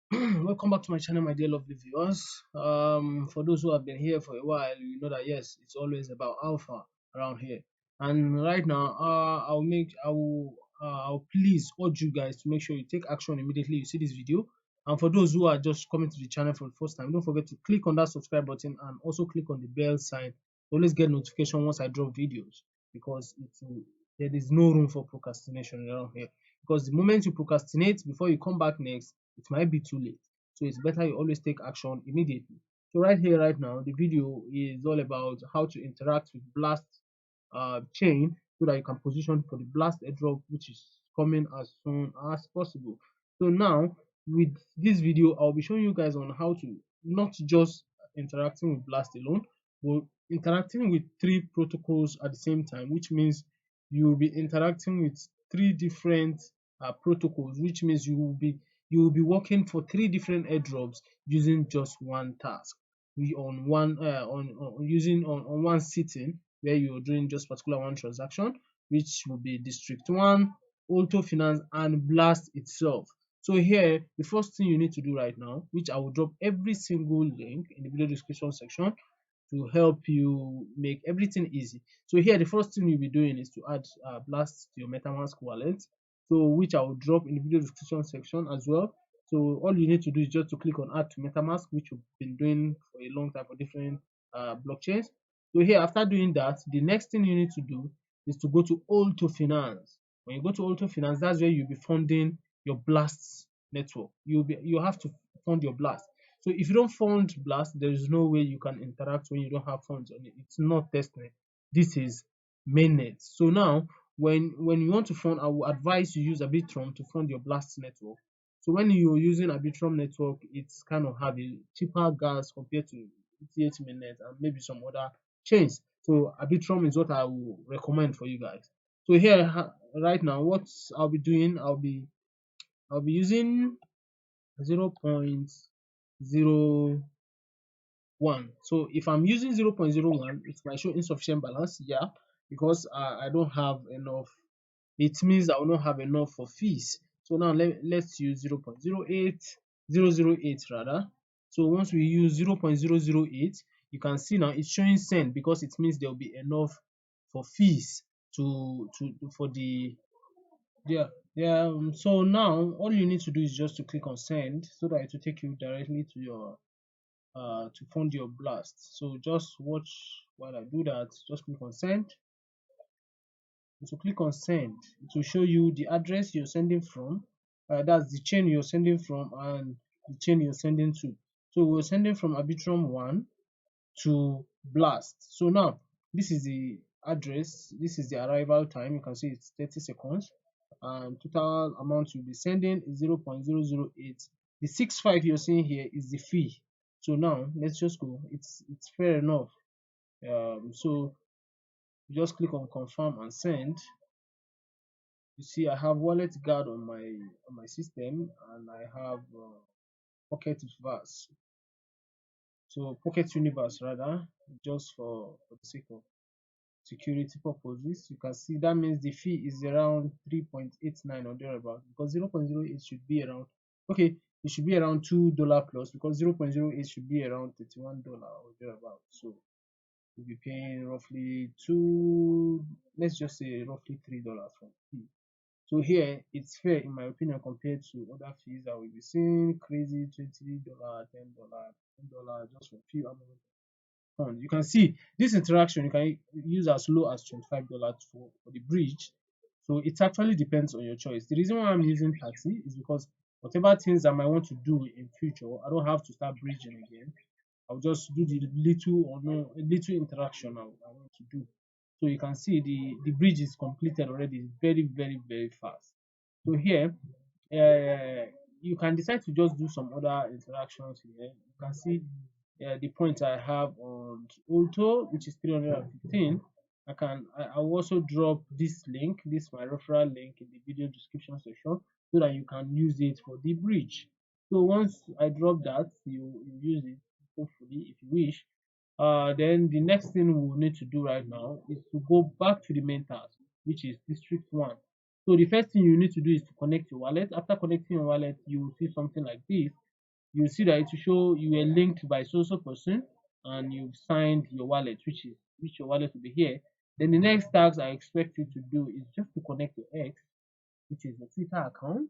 Welcome back to my channel, my dear lovely viewers. For those who have been here for a while, you know that yes, it's always about alpha around here. And right now, I'll please urge you guys to make sure you take action immediately you see this video. And for those who are just coming to the channel for the first time, don't forget to click on that subscribe button and also click on the bell sign to always get notification once I drop videos, because there is no room for procrastination around here. Because the moment you procrastinate before you come back next, it might be too late. So it's better you always take action immediately. So right here, right now, the video is all about how to interact with Blast chain so that you can position for the Blast airdrop, which is coming as soon as possible. So now, with this video, I'll be showing you guys on how to not just interacting with Blast alone, but interacting with three protocols at the same time, which means you will be interacting with three different protocols, which means you will be working for three different airdrops using just one task. We on one on using on one sitting where you're doing just particular one transaction, which will be District 1, Auto Finance, and Blast itself. So here, the first thing you need to do right now, which I will drop every single link in the video description section, to help you make everything easy. So here, the first thing you'll be doing is to add Blast to your MetaMask wallet. So which I will drop in the video description section as well. So all you need to do is just to click on add to MetaMask, which we've been doing for a long time for different blockchains. So here, after doing that, the next thing you need to do is to go to Auto Finance. When you go to Auto Finance, that's where you'll be funding your Blast network. You have to fund your Blast. So if you don't fund Blast, there is no way you can interact when you don't have funds on it. It's not testnet. This is mainnet. So now, when you want to fund, I will advise you use Arbitrum to fund your Blast network. So when you're using Arbitrum network, it's kind of have a cheaper gas compared to ETH mainnet and maybe some other chains. So Arbitrum is what I will recommend for you guys. So here right now, what I'll be doing, I'll be using 0.01. So if I'm using 0.01, it might show insufficient balance, yeah, because I don't have enough. It means I will not have enough for fees. So now let's use 0.08008 rather. So once we use 0.008, you can see now it's showing send, because it means there will be enough for fees to for the yeah. So now all you need to do is just to click on send so that it will take you directly to your to fund your Blast. So just watch while I do that. Just click on send. So click on send. It will show you the address you're sending from. That's the chain you're sending from and the chain you're sending to. So we're sending from Arbitrum 1 to Blast. So now this is the address. This is the arrival time. You can see it's 30 seconds. And total amount you'll be sending is 0.008. The 65 you're seeing here is the fee. So now let's just go. It's fair enough. So just click on confirm and send. You see I have wallet guard on my system, and I have pocket universe. So pocket universe rather, just for the sake of security purposes. You can see that means the fee is around 3.89 or thereabout, because 0.08 should be around, okay, it should be around $2 plus, because 0.08 should be around $31 or thereabout. So you'll be paying roughly let's just say roughly $3 from fee. So here it's fair in my opinion compared to other fees that we'll be seeing crazy $20, $10 just for few amount funds. You can see this interaction you can use as low as $25 for the bridge. So it actually depends on your choice. The reason why I'm using taxi is because whatever things I might want to do in future, I don't have to start bridging again. I'll just do the little or no little interaction I want to do. So you can see the bridge is completed already. It's very very fast. So here you can decide to just do some other interactions here. You can see the points I have on Auto, which is 315. I will also drop this link, this my referral link in the video description section, so that you can use it for the bridge. So once I drop that, you use it hopefully if you wish. Then the next thing we need to do right now is to go back to the main task, which is District 1. So the first thing you need to do is to connect your wallet. After connecting your wallet, you will see something like this. you see that it will show you were linked by so person and you've signed your wallet, which your wallet will be here. Then the next task I expect you to do is just to connect your X, which is the Twitter account.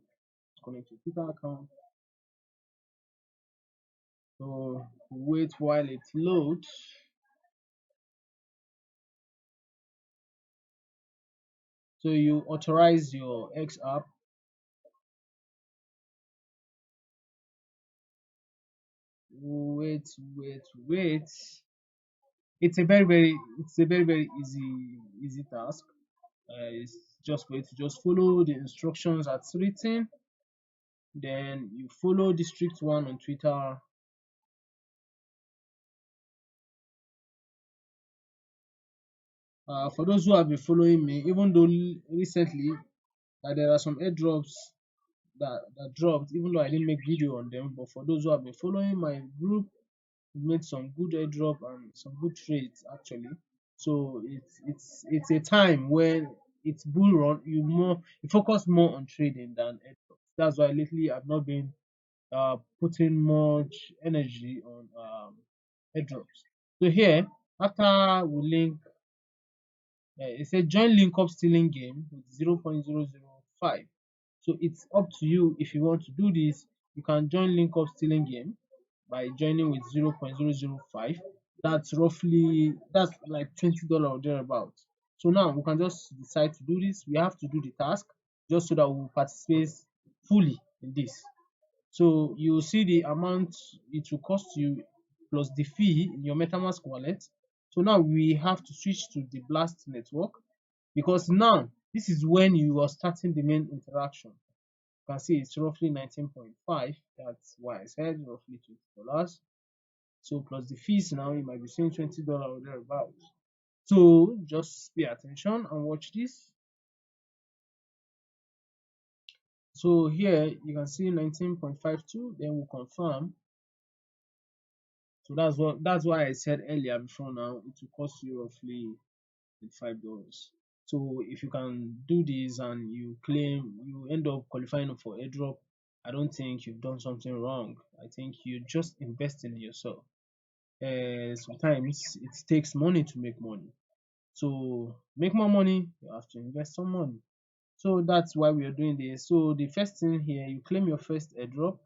Connect your Twitter account. So wait while it loads. So you authorize your X app. Wait. It's a very easy task. It's just for you to just follow the instructions as written. Then you follow District1 on Twitter. For those who have been following me, even though recently there are some airdrops that dropped, even though I didn't make video on them, but for those who have been following my group, we made some good airdrop and some good trades actually. So it's a time when it's bull run. You focus more on trading than airdrop. That's why lately I've not been putting much energy on airdrops. So here, after we link, it says join link up stealing game with 0.005. So it's up to you if you want to do this. You can join link up stealing game by joining with 0.005. That's like $20 or thereabouts. So now we can just decide to do this. We have to do the task just so that we will participate fully in this. So you see the amount it will cost you plus the fee in your MetaMask wallet. So now we have to switch to the Blast network because now this is when you are starting the main interaction. You can see it's roughly 19.5. That's why I said roughly $20. So plus the fees now you might be saying $20 or thereabouts. So just pay attention and watch this. So here you can see 19.52, then we'll confirm. So that's why I said earlier before now it will cost you roughly $5. So if you can do this and you claim you end up qualifying for airdrop, I don't think you've done something wrong. I think you're just investing in yourself. Sometimes it takes money to make money. So make more money, you have to invest some money. So that's why we are doing this. So the first thing here, you claim your first airdrop,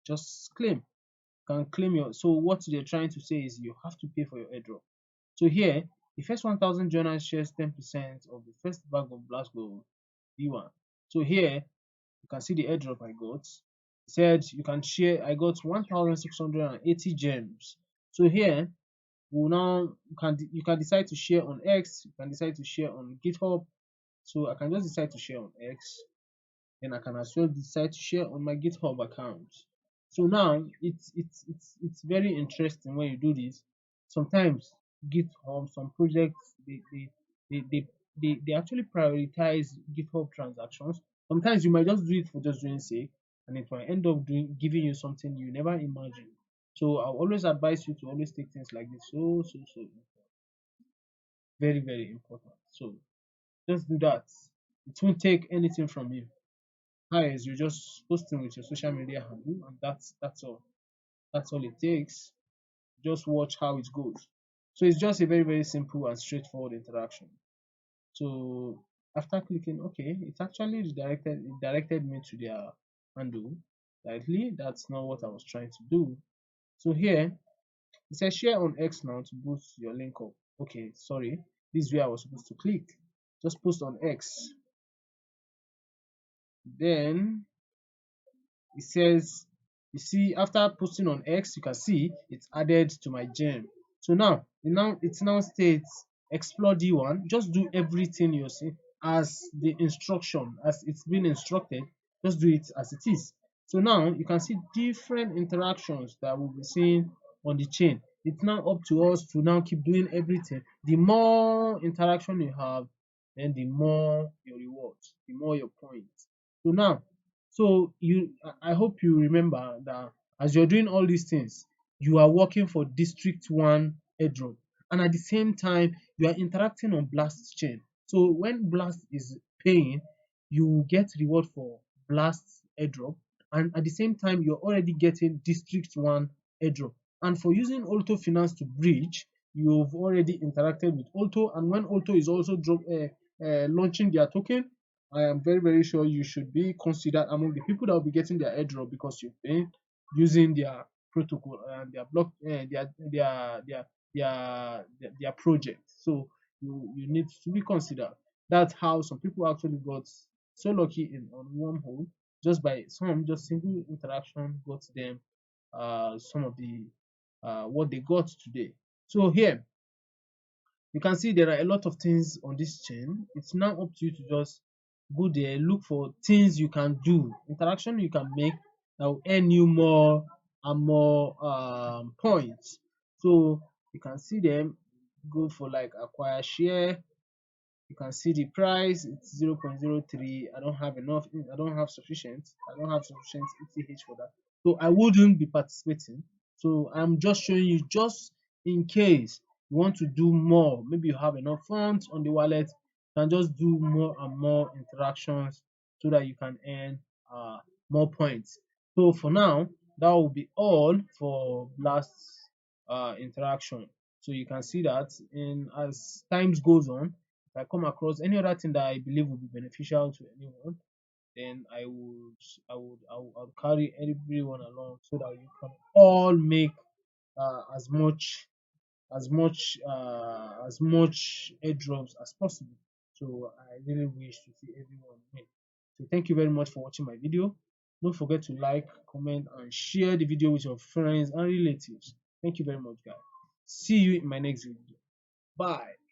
just claim. You can claim your. So what they're trying to say is you have to pay for your airdrop. So here, the first 1,000 joiners shares 10% of the first bag of Glasgow D1. So here, you can see the airdrop I got. It said you can share. I got 1,680 gems. So here, will now you can decide to share on X. You can decide to share on GitHub. So I can just decide to share on X. Then I can as well decide to share on my GitHub account. So now it's very interesting when you do this. Sometimes GitHub, some projects they actually prioritize GitHub transactions. Sometimes you might just do it for just doing sake, and it might end up giving you something you never imagined. So I'll always advise you to always take things like this so very important. So just do that. It won't take anything from you. Highest, you're just posting with your social media handle, and that's all. That's all it takes. Just watch how it goes. So it's just a very simple and straightforward interaction. So after clicking OK, it actually directed me to their handle directly. That's not what I was trying to do. So here it says share on X now to boost your link up. Okay, sorry, this is where I was supposed to click. Just post on X. Then it says, you see, after posting on X, you can see it's added to my gem. So now it now states explore D1. Just do everything you see as the instruction, as it's been instructed. Just do it as it is. So now you can see different interactions that we'll be seeing on the chain. It's now up to us to now keep doing everything. The more interaction you have, then the more your rewards, the more your points. So now, I hope you remember that as you're doing all these things, you are working for District1 airdrop, and at the same time you are interacting on Blast chain. So when Blast is paying, you get reward for Blast airdrop, and at the same time you're already getting District 1 airdrop. And for using Auto Finance to bridge, you've already interacted with Auto, and when Auto is also launching their token, I am very sure you should be considered among the people that will be getting their airdrop, because you've been using their protocol and their block, their project. So you need to be considered. That's how some people actually got so lucky in on wormhole, just by some just single interaction got them some of the what they got today. So here you can see there are a lot of things on this chain. It's now up to you to just go there, look for things you can do, interaction you can make that will earn you more and more points. So you can see them, go for like acquire share. You can see the price, it's 0.03. I don't have enough, I don't have sufficient ETH for that, so I wouldn't be participating. So I'm just showing you, just in case you want to do more, maybe you have enough funds on the wallet, you can just do more and more interactions so that you can earn more points. So for now, that will be all for Blast interaction. So you can see that in as times goes on, if I come across any other thing that I believe will be beneficial to anyone, then I would carry everyone along so that you can all make as much airdrops as possible. So I really wish to see everyone win. So thank you very much for watching my video. Don't forget to like, comment, and share the video with your friends and relatives. Thank you very much, guys. See you in my next video. Bye.